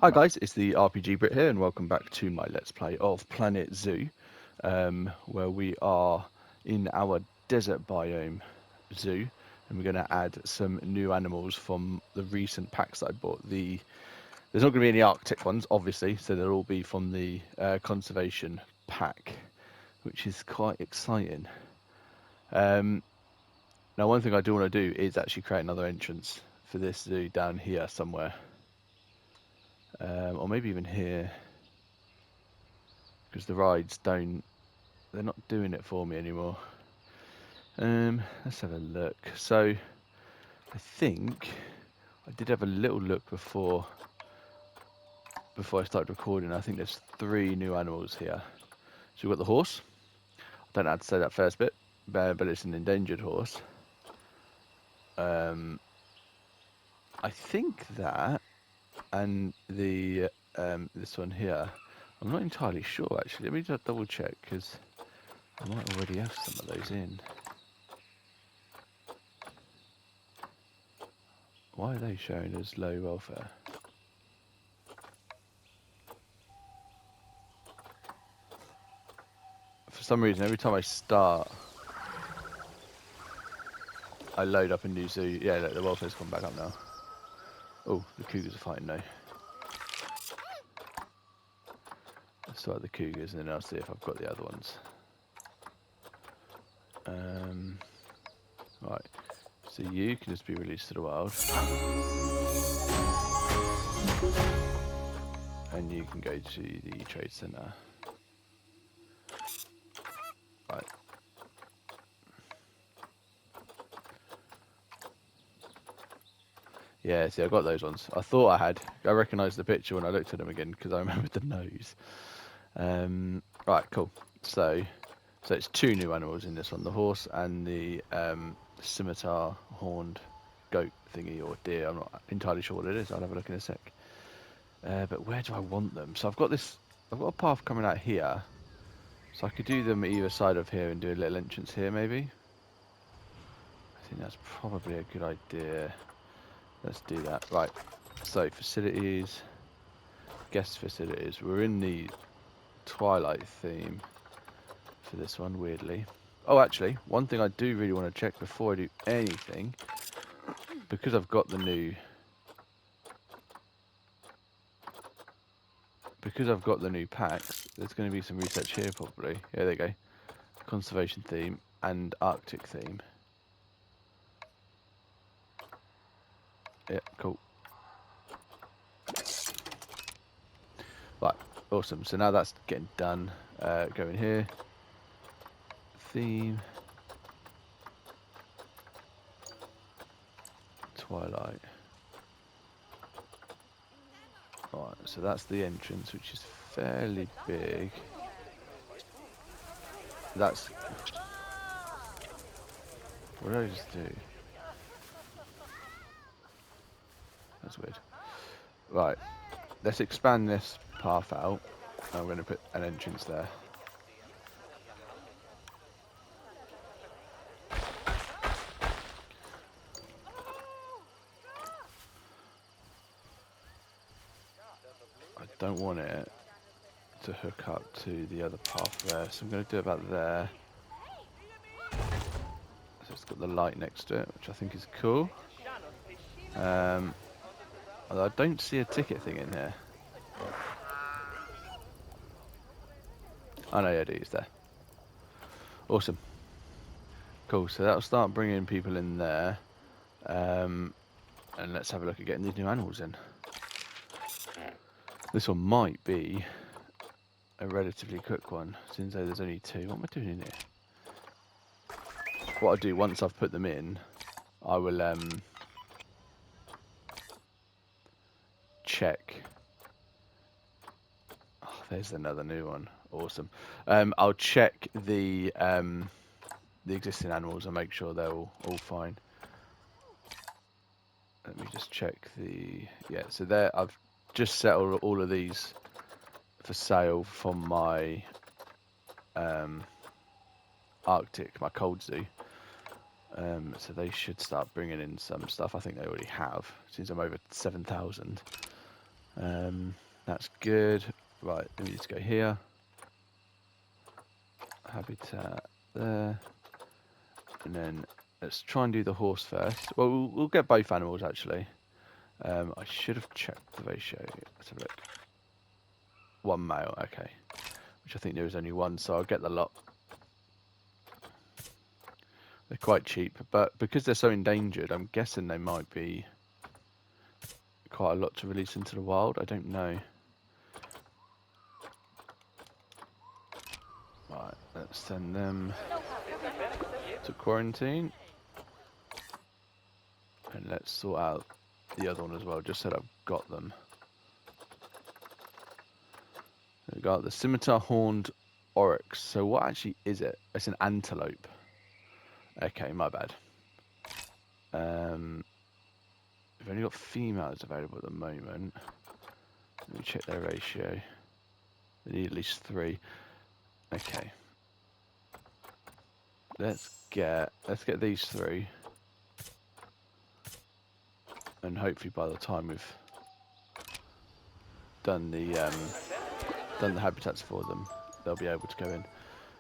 Hi guys, it's the RPG Brit here, and welcome back to my Let's Play of Planet Zoo, where we are in our desert biome zoo, and we're going to add some new animals from the recent packs that I bought. There's not going to be any Arctic ones, obviously, so they'll all be from the conservation pack, which is quite exciting. Now, one thing I do want to do is actually create another entrance for this zoo down here somewhere, or maybe even here. Because the rides they're not doing it for me anymore. Let's have a look. So I think I did have a little look before I started recording. I think there's 3 new animals here. So we've got the horse. I don't know how to say that first bit, but it's an endangered horse. I think that, and the this one here, I'm not entirely sure actually. Let me just double check because I might already have some of those in. Why are they showing as low welfare? For some reason, every time I start, I load up a new zoo. Yeah, look, the welfare's come back up now. Oh, the cougars are fighting now. Let's start the cougars and then I'll see if I've got the other ones. Right, so you can just be released to the wild. And you can go to the trade centre. Right. Yeah, see, I got those ones. I thought I had. I recognised the picture when I looked at them again because I remembered the nose. Right, cool. So it's 2 new animals in this one: the horse and the scimitar horned goat thingy or deer. I'm not entirely sure what it is. I'll have a look in a sec. But where do I want them? So I've got a path coming out here. So I could do them either side of here and do a little entrance here, maybe. I think that's probably a good idea. Let's do that. Right. So facilities, guest facilities. We're in the Twilight theme for this one, weirdly. Oh, actually, one thing I do really want to check before I do anything, because I've got the new packs, there's going to be some research here probably. Yeah, there you go. Conservation theme and Arctic theme. Yeah, cool. Right, awesome. So now that's getting done. Go in here. Theme. Twilight. Right, so that's the entrance, which is fairly big. That's... What did I just do? That's weird. Right, let's expand this path out. I'm going to put an entrance there. I don't want it to hook up to the other path there, so I'm going to do it about there. So it's got the light next to it, which I think is cool. Although I don't see a ticket thing in here. Oh no, yeah, it is there. Awesome. Cool, so that'll start bringing people in there. And let's have a look at getting these new animals in. This one might be a relatively quick one, since there's only 2. What am I doing in here? What I'll do once I've put them in, I will check. Oh, there's another new one. Awesome. I'll check the existing animals and make sure they're all fine. Let me just check the... Yeah, so there I've just set all of these for sale from my Arctic, my cold zoo. So they should start bringing in some stuff. I think they already have, since I'm over 7,000. That's good. Right, we need to go here. Habitat there. And then let's try and do the horse first. Well, we'll get both animals actually. I should have checked the ratio. Let's have a look. One male, okay. Which I think there is only one, so I'll get the lot. They're quite cheap, but because they're so endangered, I'm guessing they might be quite a lot to release into the wild. I don't know. Right, let's send them to quarantine. And let's sort out the other one as well, just so that I've got them. We've got the scimitar horned oryx. So what actually is it? It's an antelope. Okay, my bad. We've only got females available at the moment. Let me check their ratio. They need at least 3. Okay. Let's get these 3. And hopefully by the time we've done the habitats for them, they'll be able to go in.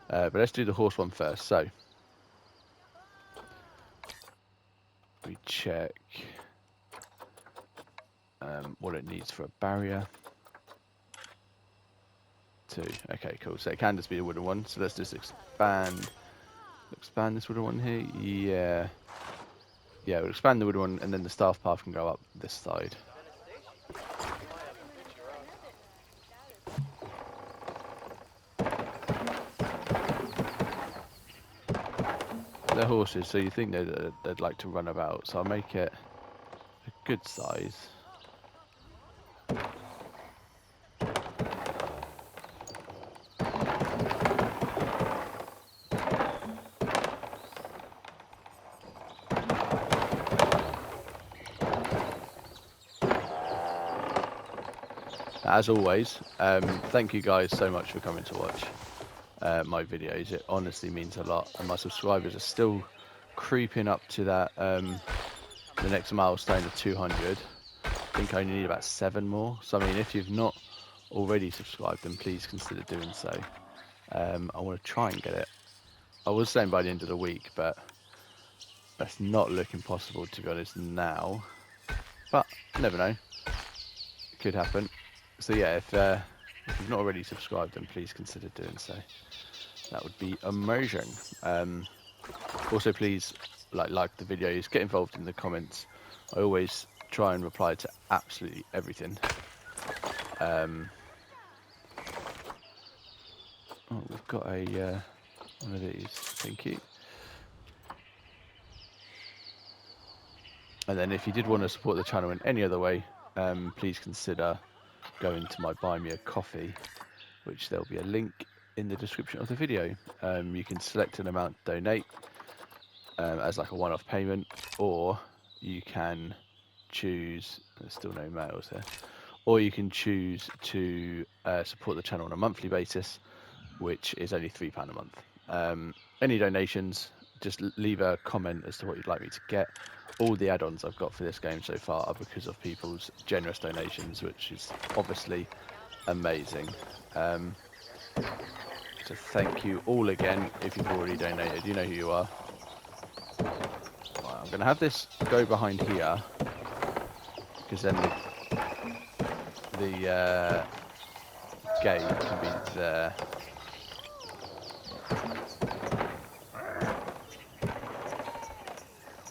But let's do the horse one first. So we check what it needs for a barrier. 2. Okay, cool. So it can just be a wooden one. So let's just expand this wooden one here. Yeah, we'll expand the wooden one, and then the staff path can go up this side. They're horses, so you think they'd like to run about. So I'll make it a good size. As always, thank you guys so much for coming to watch my videos. It honestly means a lot, and my subscribers are still creeping up to that the next milestone of 200. I think I only need about 7 more. So I mean, if you've not already subscribed, then please consider doing so. I want to try and get it. I was saying by the end of the week, but that's not looking possible, to be honest, now. But never know, it could happen. So yeah, if you've not already subscribed, then please consider doing so. That would be amazing. Also, please like the videos, get involved in the comments. I always try and reply to absolutely everything. Oh, we've got a one of these. Thank you. And then if you did want to support the channel in any other way, please consider going to my Buy Me a Coffee, which there'll be a link in the description of the video. You can select an amount to donate as like a one-off payment, or you can choose, there's still no males here, or you can choose to support the channel on a monthly basis, which is only £3 a month. Any donations, just leave a comment as to what you'd like me to get. All the add-ons I've got for this game so far are because of people's generous donations, which is obviously amazing. So thank you all again if you've already donated. You know who you are. Right, I'm going to have this go behind here, because then the gate can be there.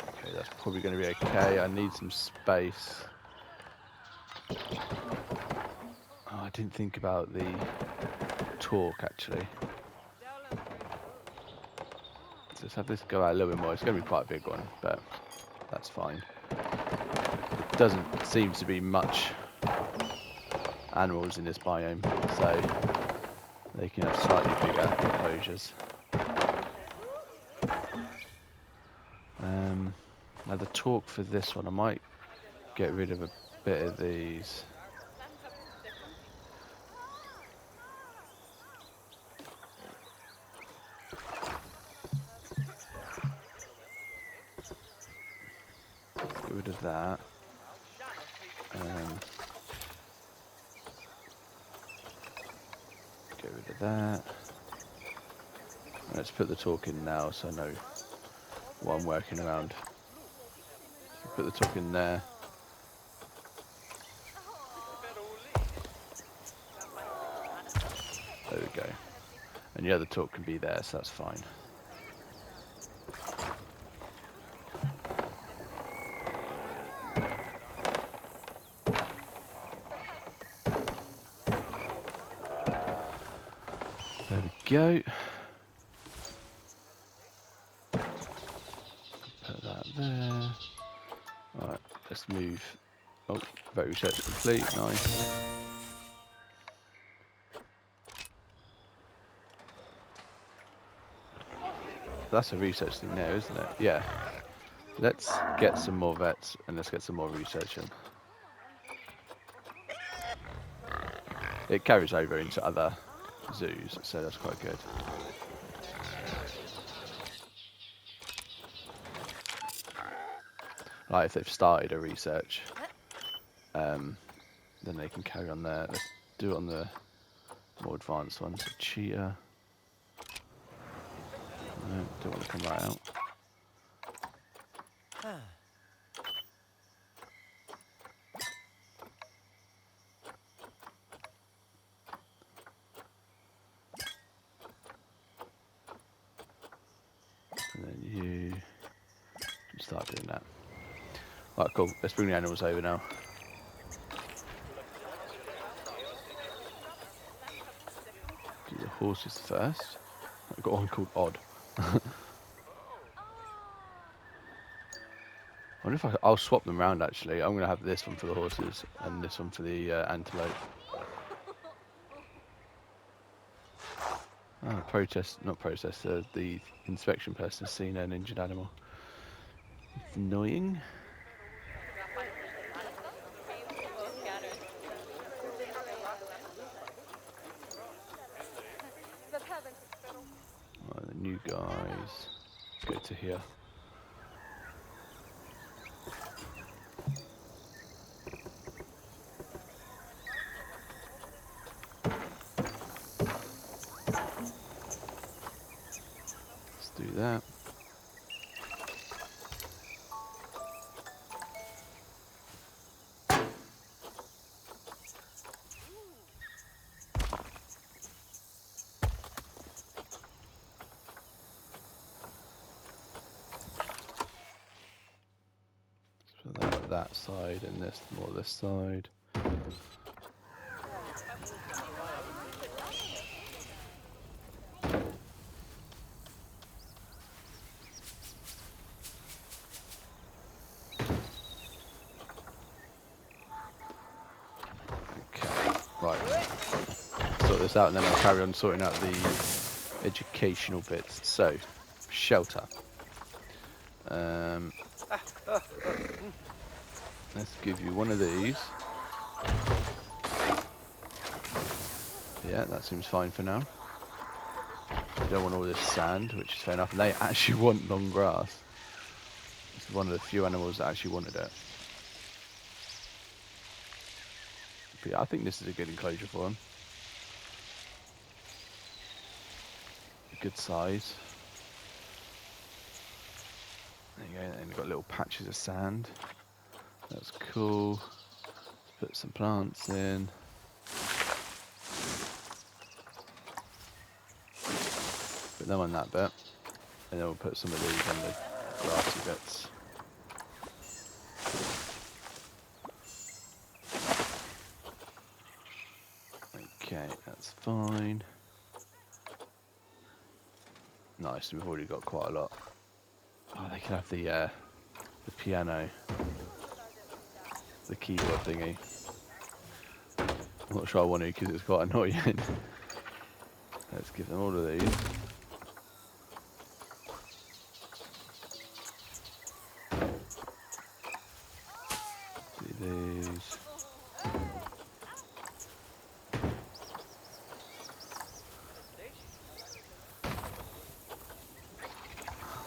Okay, that's probably going to be okay. I need some space. Oh, I didn't think about the torque actually. Let's have this go out a little bit more. It's going to be quite a big one, but that's fine. It doesn't seem to be much animals in this biome, so they can have slightly bigger enclosures. Now the torque for this one, I might get rid of a bit of these. Get rid of that. rid of that. Let's put the talk in now so I know what I'm working around. Put the talk in there. There we go. And the other talk can be there, so that's fine. There we go. Put that there. Alright, let's move. Oh, vote research complete. Nice. That's a research thing there, isn't it? Yeah. Let's get some more vets and let's get some more researching. It carries over into other zoos, so that's quite good. Like if they've started a research, then they can carry on there. Let's do it on the more advanced ones. So cheetah. No, don't want to come right out. And then you can start doing that. Alright, cool. Let's bring the animals over now. Do the horses first. I've got one called Odd. I wonder if I'll swap them around actually. I'm going to have this one for the horses and this one for the antelope. Oh, the inspection person has seen an injured animal. It's annoying. Right, the new guys. Let's go to here. Let's do that. That side and this more this side. Okay, right. Sort this out and then I'll carry on sorting out the educational bits. So, shelter. Let's give you one of these. Yeah, that seems fine for now. You don't want all this sand, which is fair enough. And they actually want long grass. This is one of the few animals that actually wanted it. But yeah, I think this is a good enclosure for them. A good size. There you go, and you've got little patches of sand. That's cool. Let's put some plants in. Put them on that bit. And then we'll put some of these on the grassy bits. Okay, that's fine. Nice, we've already got quite a lot. Oh, they can have the piano. The keyboard thingy. I'm not sure I want to because it's quite annoying. Let's give them all of these. Do these.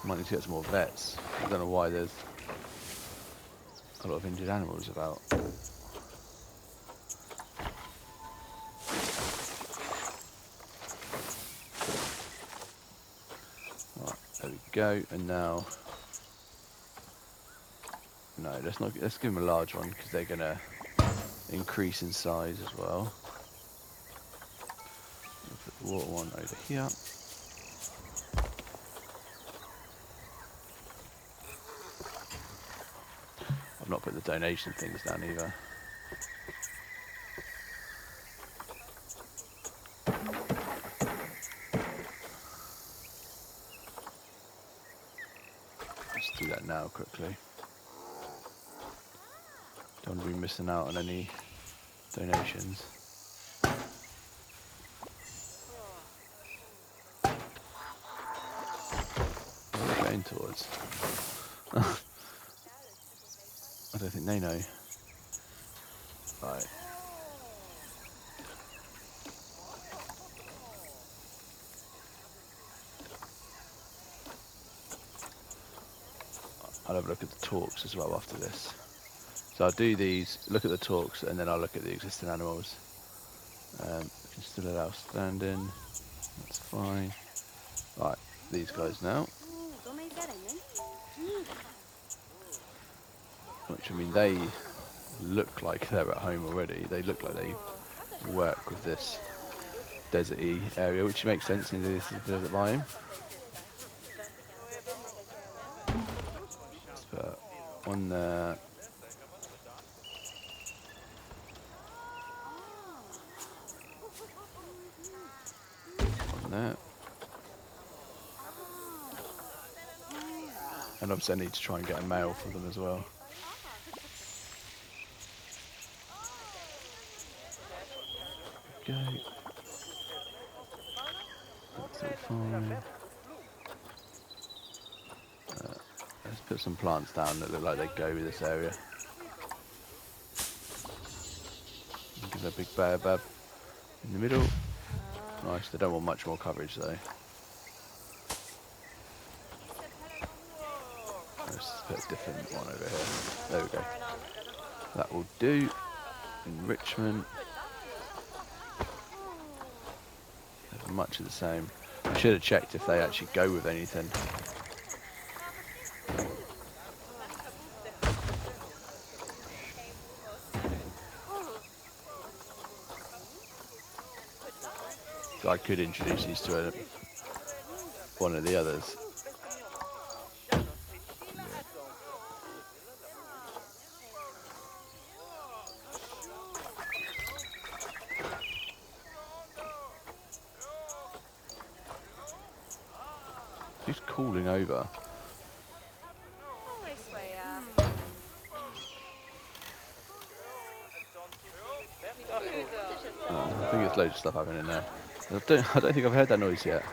Might need to get some more vets. I don't know why there's a lot of injured animals about. go. And now, no, let's give them a large one because they're gonna increase in size as well. We'll put the water one over here. I've not put the donation things down either. Let's do that now quickly. Don't want to be missing out on any donations. What are they going towards? I don't think they know. Right. I'll have a look at the talks as well after this. So I'll do these, look at the talks, and then I'll look at the existing animals. We can still allow standing. That's fine. Right, these guys now. Which, I mean, they look like they're at home already. They look like they work with this deserty area, which makes sense in this desert biome. Let's put one there. One there. And obviously I need to try and get a male for them as well. Go. That's all fine. Let's put some plants down that look like they go with this area. Give a big baobab in the middle. Nice, they don't want much more coverage though. Let's put a different one over here. There we go. That will do. Enrichment. Much of the same. I should have checked if they actually go with anything. So I could introduce these to one of the others. He's cooling over. I think there's loads of stuff happening in there. I don't think I've heard that noise yet.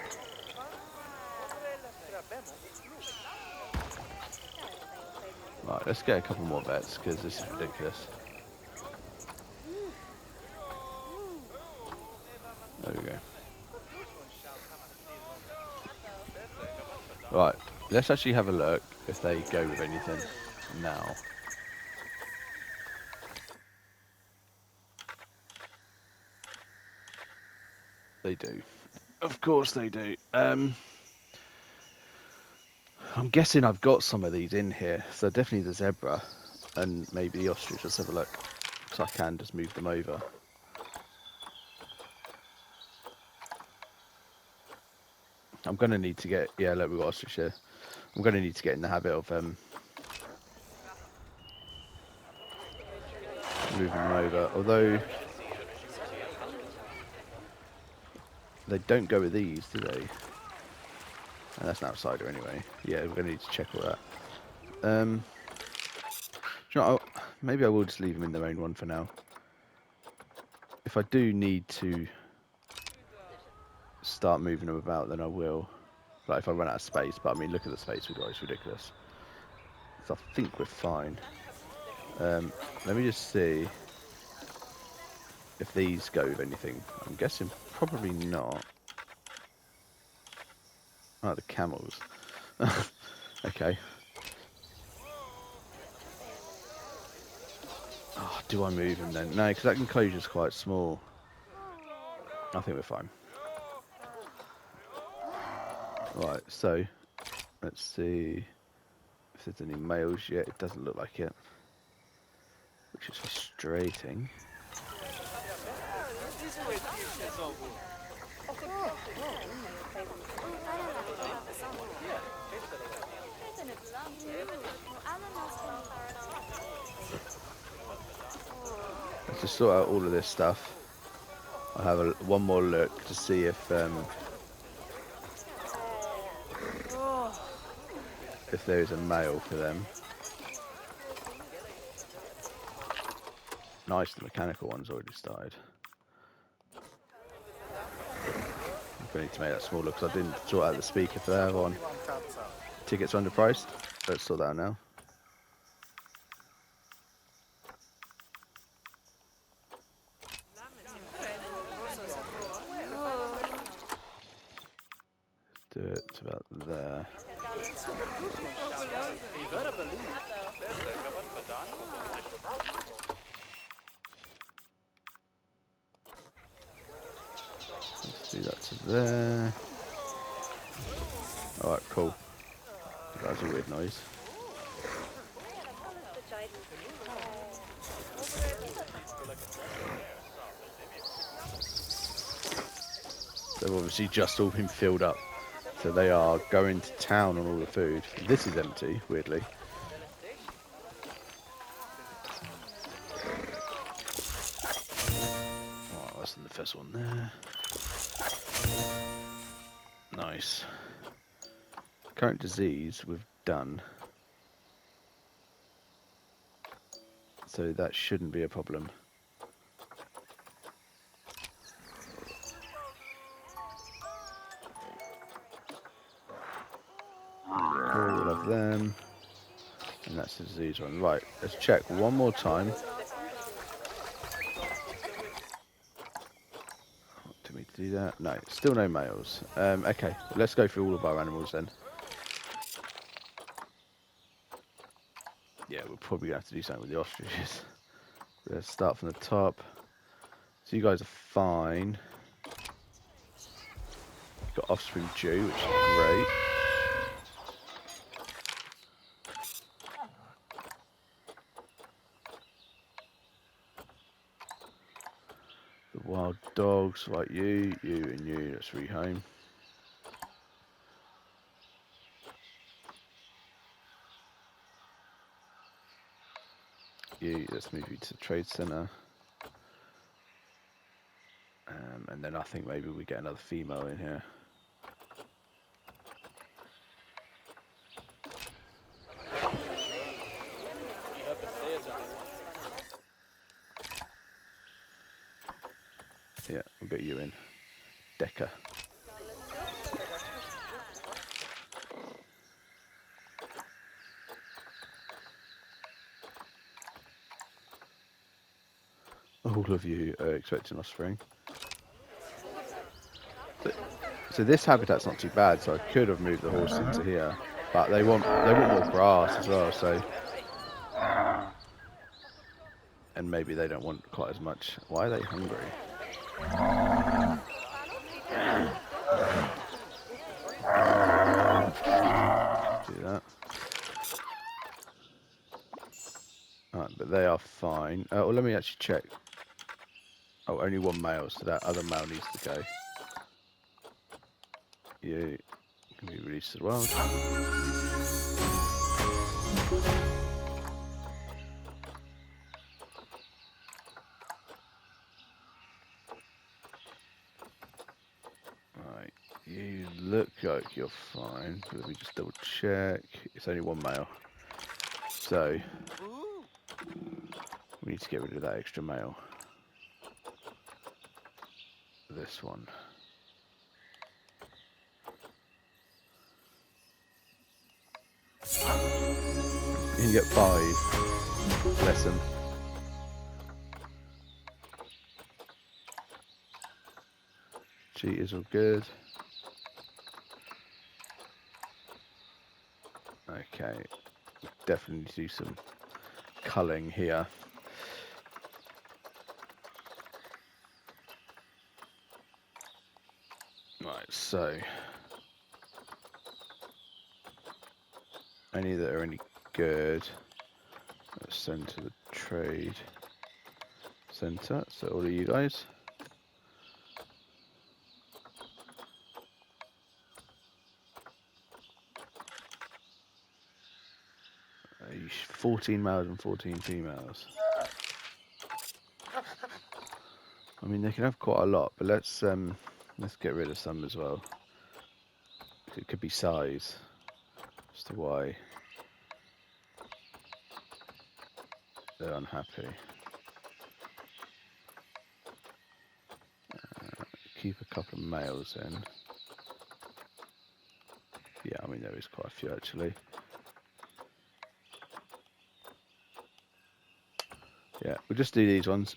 Right, let's get a couple more vets because this is ridiculous. There we go. Right, let's actually have a look if they go with anything now. They do. Of course they do. I'm guessing I've got some of these in here. So definitely the zebra and maybe the ostrich. Let's have a look. So I can just move them over. I'm going to need to get... Yeah, look, we've got ostrich here. I'm going to need to get in the habit of moving them over. Although... they don't go with these, do they? And that's an outsider anyway. Yeah, we're going to need to check all that. Do you know, maybe I will just leave them in their own one for now. If I do need to start moving them about, then I will. Like if I run out of space, but I mean, look at the space we've got, it's ridiculous. So I think we're fine. Let me just see if these go with anything. I'm guessing probably not. Oh, the camels. Okay. Oh, do I move them then? No, because that enclosure is quite small. I think we're fine. Right, so Let's see if there's any males yet. It doesn't look like it, which is frustrating. Let's just sort out all of this stuff. I'll have one more look to see if there is a male for them. Nice, the mechanical one's already started. I need to make that smaller because I didn't sort out the speaker for that one. Tickets are underpriced. Let's sort that out now. Let's do it to about there. Let's do that to there. Alright, cool. That was a weird noise. They've obviously just all been filled up. So they are going to town on all the food. This is empty, weirdly. Oh, that's the first one there. Nice. Current disease we've done. So that shouldn't be a problem. All of them. And that's the disease one. Right, let's check one more time. Do we do that? No, still no males. Okay, let's go through all of our animals then. Yeah, we're probably going to have to do something with the ostriches. Let's start from the top. So you guys are fine. Got offspring due, which is great. The wild dogs, like you and you, let's rehome. You, let's move you to the trade centre. And then I think maybe we get another female in here. Yeah, we'll get you in. Decker. All of you are expecting offspring. So this habitat's not too bad, so I could have moved the horse into here. But they want more grass as well, so... And maybe they don't want quite as much. Why are they hungry? Do that. Alright, but they are fine. Well, let me actually check. Oh, only one male, so that other male needs to go. You can be released as well. Right, you look like you're fine. Let me just double check. It's only one male. So, we need to get rid of that extra male. This one. You can get 5. Bless him. Cheetahs all good. Okay. Definitely need to do some culling here. Right, so... any that are any good. Let's send to the trade center. So all of you guys. 14 males and 14 females. I mean, they can have quite a lot, but let's get rid of some as well. It could be size as to why they're unhappy. Keep a couple of males in. Yeah, I mean, there is quite a few actually. Yeah, we'll just do these ones.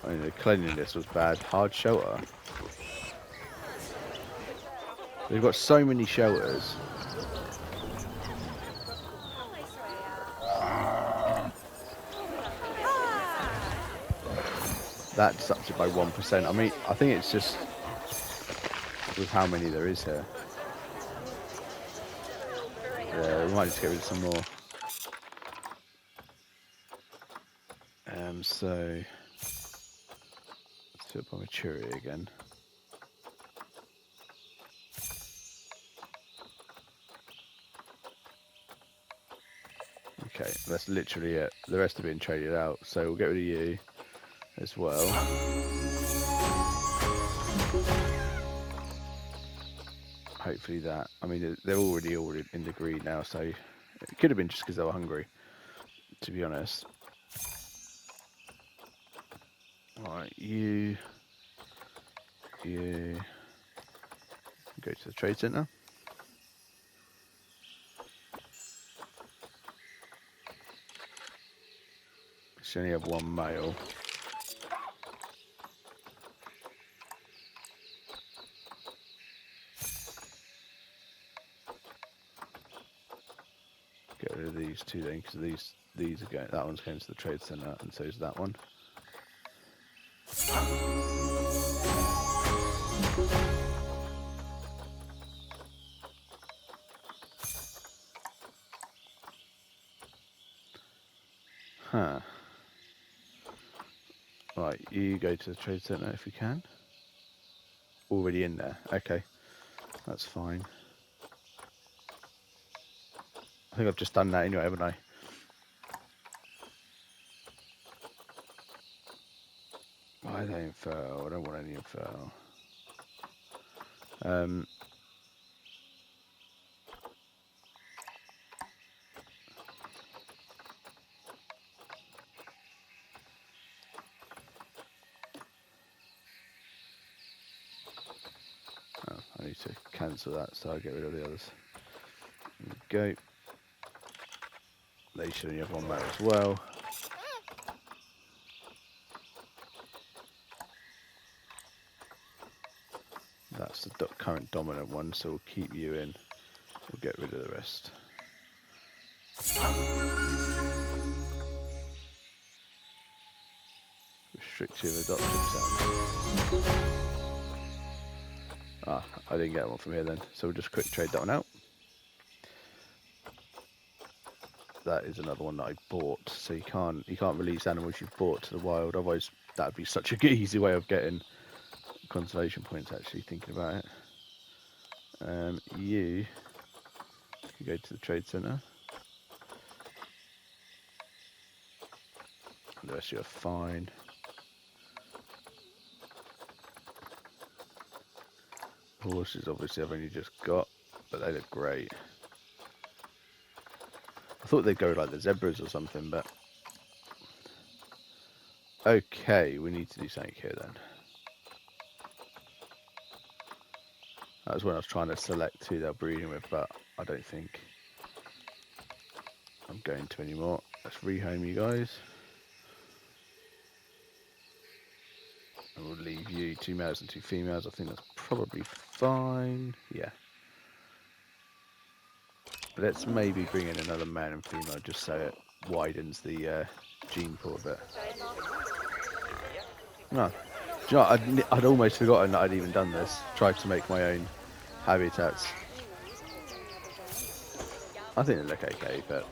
I mean, the cleanliness was bad. Hard shelter. They've got so many shelters. That's up to by 1%. I mean, I think it's just with how many there is here. Yeah, we might just get rid of some more. So let's do it by maturity again. Okay, that's literally it. The rest are being traded out, so we'll get rid of you as well. Hopefully that. I mean, they're already in the green now, so it could have been just because they were hungry, to be honest. Alright, you go to the trade center. You only have one male. Get rid of these two then, because these are going. That one's going to the trade center, and so is that one. Huh. Right, you go to the trade center if you can. Already in there. Okay, that's fine. I think I've just done that anyway, haven't I? Why are they infertile? I don't want any infertile. Oh, I need to cancel that so I get rid of the others. There we go. They should only have one male as well. That's the current dominant one, so we'll keep you in. We'll get rid of the rest. Restrictive adoption sound. Ah, I didn't get one from here then, so we'll just quick trade that one out. That is another one that I bought, so you can't release animals you've bought to the wild, otherwise that would be such a easy way of getting conservation points, actually, thinking about it. You go to the trade center. The rest of you are fine. Horses, obviously, I've only just got, but they look great. I thought they'd go like the zebras or something, but... Okay, we need to do something here then. That was when I was trying to select who they're breeding with, but I don't think I'm going to anymore. Let's rehome you guys. And we'll leave you 2 males and 2 females. I think that's probably fine. Yeah. But let's maybe bring in another male and female just so it widens the gene pool a bit. No. Do you know what? I'd almost forgotten that I'd even done this. Tried to make my own habitats. I think they look okay, but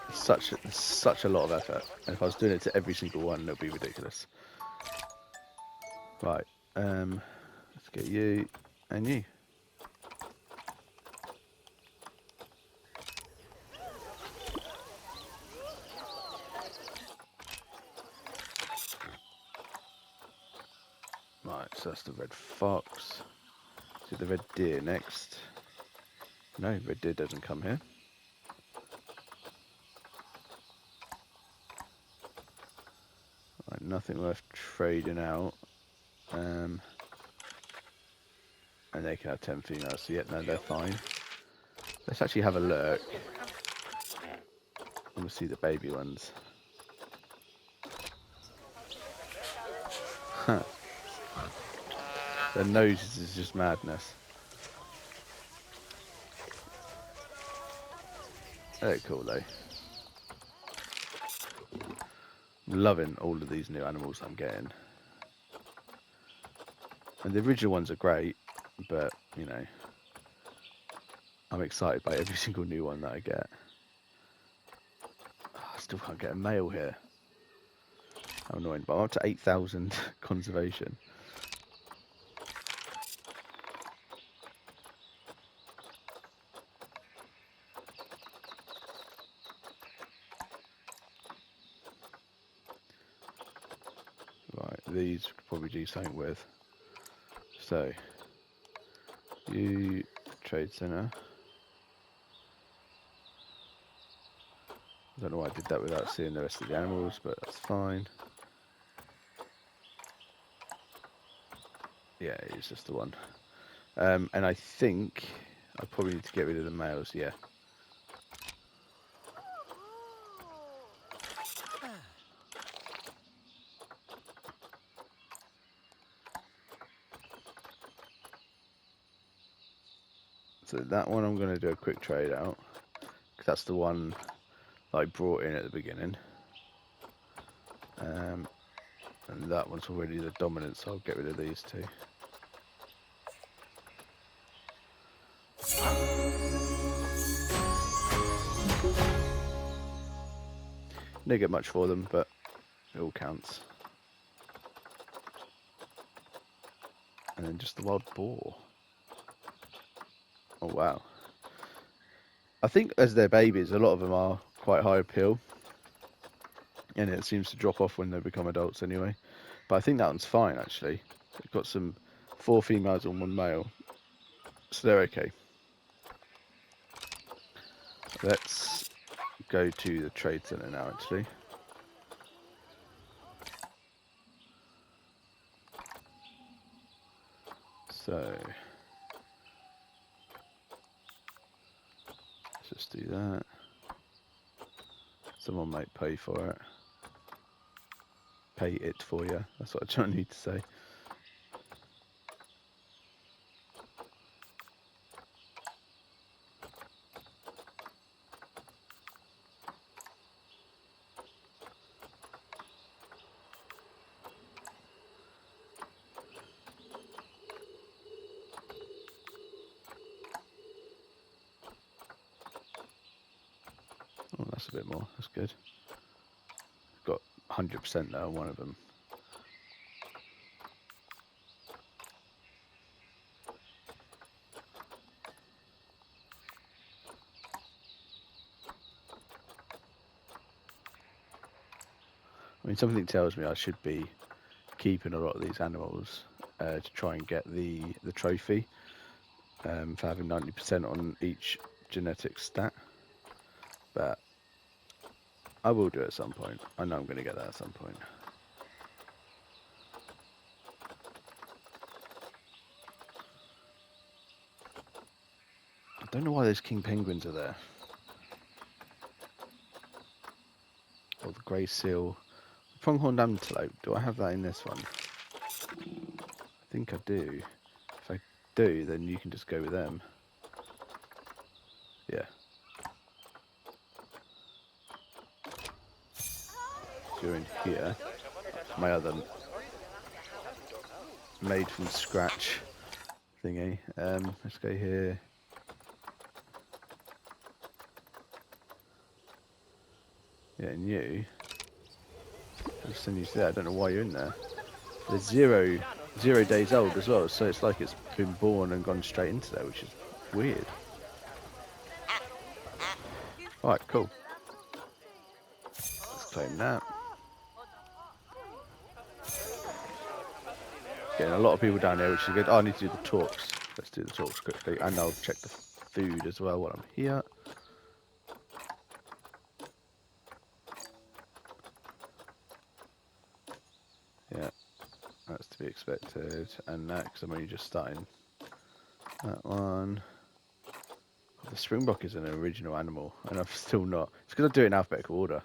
it's such a lot of effort. And if I was doing it to every single one, it would be ridiculous. Right. Let's get you and you. Right, so that's the red fox. Do the red deer next. No, red deer doesn't come here. Right, nothing worth trading out. And they can have 10 females, so yeah, no, they're fine. Let's actually have a look. And we'll see the baby ones. Huh. Their noses is just madness. They're cool though. I'm loving all of these new animals I'm getting. And the original ones are great, but, you know, I'm excited by every single new one that I get. Oh, I still can't get a male here. How annoying, but I'm up to 8,000 conservation. Right, these could probably do something with. So, you trade center. I don't know why I did that without seeing the rest of the animals, but that's fine. Yeah, it's just the one. And I think I probably need to get rid of the males, yeah. So that one I'm going to do a quick trade out, because that's the one that I brought in at the beginning. And that one's already the dominant, so I'll get rid of these two. Didn't get much for them, but it all counts. And then just the wild boar. Oh wow. I think as they're babies, a lot of them are quite high appeal. And it seems to drop off when they become adults anyway. But I think that one's fine actually. They've got 4 females and 1 male. So they're okay. Let's go to the trade center now actually. So let's just do that. Someone might pay for it. Pay it for you. That's what I need to say. Oh, that's a bit more. That's good. Got 100% now on one of them. I mean, something tells me I should be keeping a lot of these animals to try and get the trophy for having 90% on each genetic stat. But I will do it at some point. I know I'm going to get that at some point. I don't know why those king penguins are there. Or the grey seal. Pronghorn antelope. Do I have that in this one? I think I do. If I do, then you can just go with them. Yeah. So you're in here. My other made from scratch thingy. Let's go here. Yeah, and you. I'll send you to there. I don't know why you're in there. They're zero days old as well, so it's like it's been born and gone straight into there, which is weird. Alright, cool. Let's claim that. Getting a lot of people down here, which is good. Oh, I need to do the talks. Let's do the talks quickly, and I'll check the food as well while I'm here. Yeah, that's to be expected. And that, because I'm only just starting that one. The springbok is an original animal, and I've still not. It's because I do it in alphabetical order.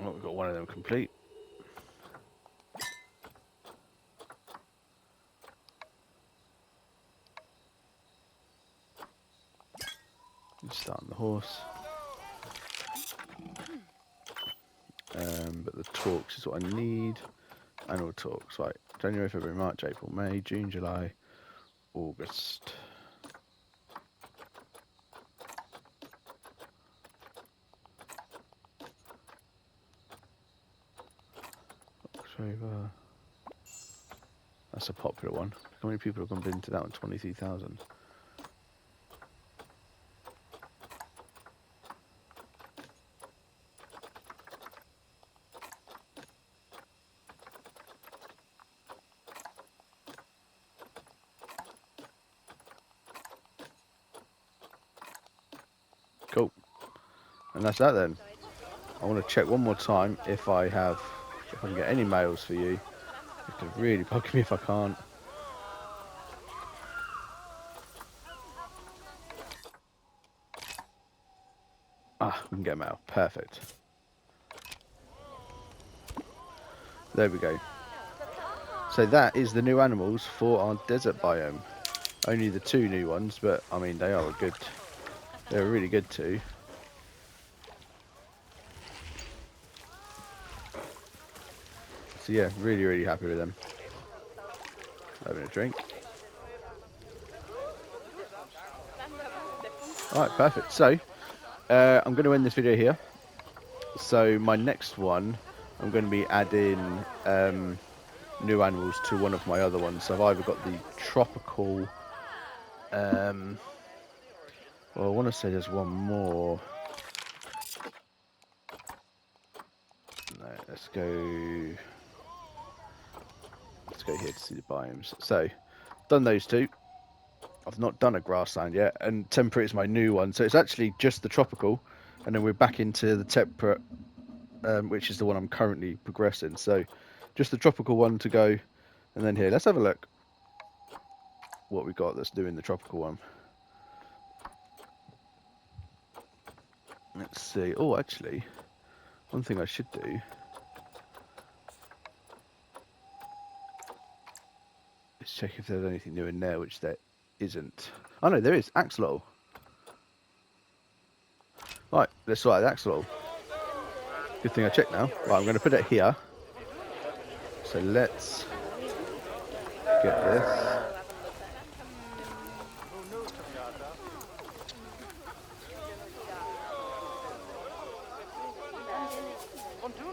Oh, we've got one of them complete. Start on the horse. But the talks is what I need. Annual talks, right. January, February, March, April, May, June, July, August. October. That's a popular one. How many people have been to that one? 23,000. Cool. And that's that then. I want to check one more time if I can get any mails for you. It could really bug me if I can't. Ah, we can get mail. Perfect. There we go. So that is the new animals for our desert biome. Only the 2 new ones, but I mean they're really good too. So yeah, really happy with them. Having a drink. Alright, perfect. So I'm going to end this video here. So my next one, I'm going to be adding new animals to one of my other ones. So I've either got the tropical, well, I want to say there's one more. No, let's go here to see the biomes. So done those 2. I've not done a grassland yet, and temperate is my new one. So it's actually just the tropical, and then we're back into the temperate, which is the one I'm currently progressing. So just the tropical one to go, and then here, let's have a look what we got that's doing the tropical one. Let's see. Oh, actually, one thing I should do is check if there's anything new in there, which there isn't. Oh no, there is. Axolotl. Right, let's try the axolotl. Good thing I checked now. Right, I'm going to put it here. So let's get this.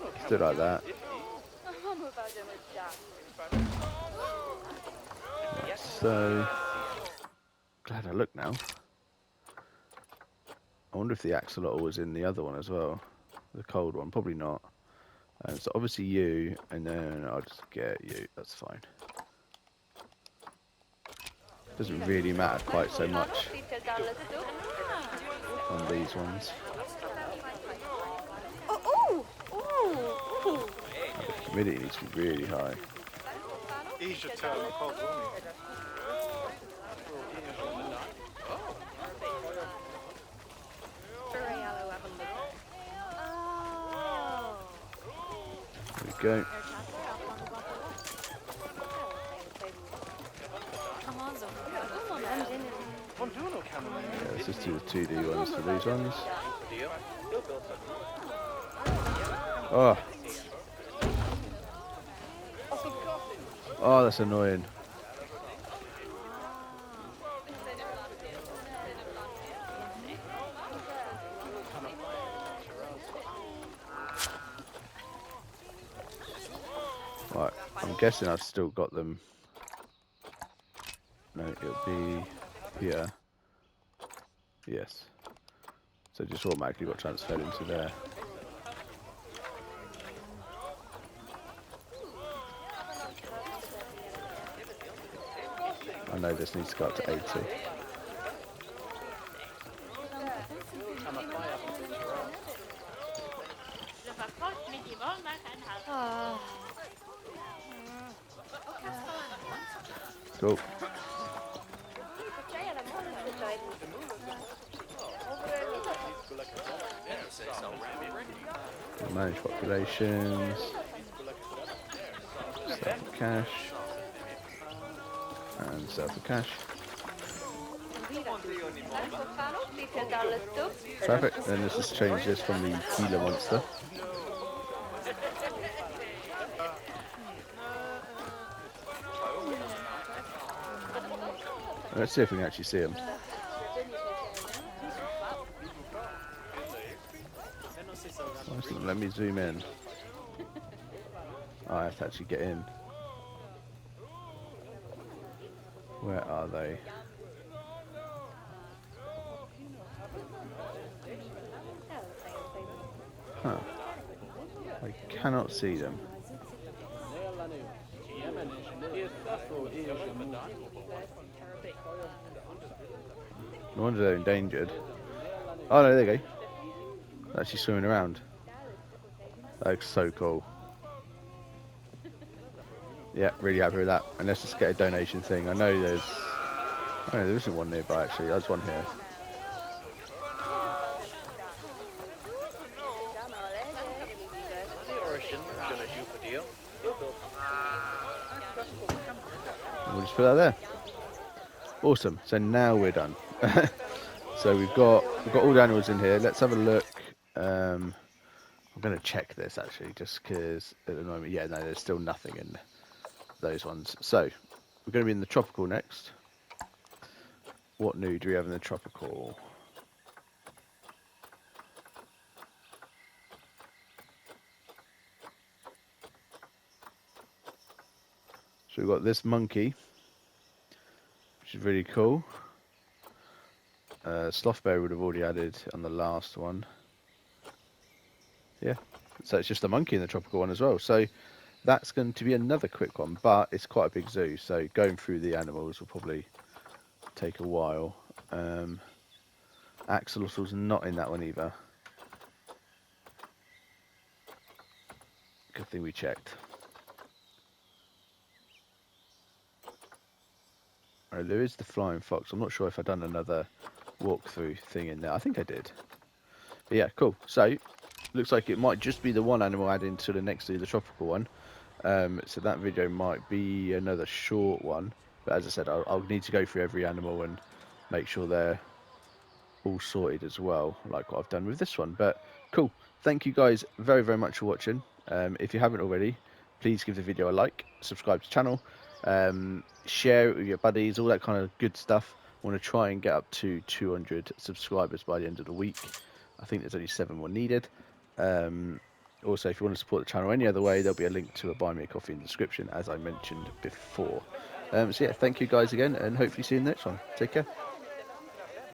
Let's do it like that. Right, so glad I looked now. I wonder if the axolotl was in the other one as well, the cold one. Probably not. So obviously you, and then I'll just get you. That's fine. Doesn't really matter quite so much on these ones. The humidity needs to be really high. go. Yeah, let's just do the 2D ones for these ones. Oh. Oh, that's annoying. Right, I'm guessing I've still got them. No, it'll be here. Yes. So just automatically got transferred into there. I know this needs to go up to 80. Cool. Manage populations. Sell for cash. And sell for cash. Perfect. Then let's just change this from the Gila monster. Let's see if we can actually see him. Let me zoom in. Oh, I have to actually get in. Where are they? Huh. I cannot see them. No wonder they're endangered. Oh no, there you go. They're actually swimming around. That looks so cool. Yeah, really happy with that. And let's just get a donation thing. I know there isn't one nearby actually. There's one here. And we'll just put that there. Awesome. So now we're done. So we've got all the animals in here. Let's have a look. I'm going to check this actually, just because at the moment, yeah, no, there's still nothing in those ones. So we're going to be in the tropical next. What new do we have in the tropical? So we've got this monkey, which is really cool. Sloth bear would have already added on the last one. Yeah, so it's just a monkey in the tropical one as well. So that's going to be another quick one, but it's quite a big zoo. So going through the animals will probably take a while. Axolotl's not in that one either. Good thing we checked. Right, there is the flying fox. I'm not sure if I've done another walkthrough thing in there. I think I did. But yeah, cool. So looks like it might just be the one animal added to the next to the tropical one. So that video might be another short one. But as I said, I'll need to go through every animal and make sure they're all sorted as well, like what I've done with this one. But cool. Thank you guys very, very much for watching. If you haven't already, please give the video a like, subscribe to the channel, share it with your buddies, all that kind of good stuff. I want to try and get up to 200 subscribers by the end of the week. I think there's only 7 more needed. Also, if you want to support the channel any other way, there'll be a link to a Buy Me a Coffee in the description, as I mentioned before. So yeah, thank you guys again, and hopefully see you in the next one. Take care.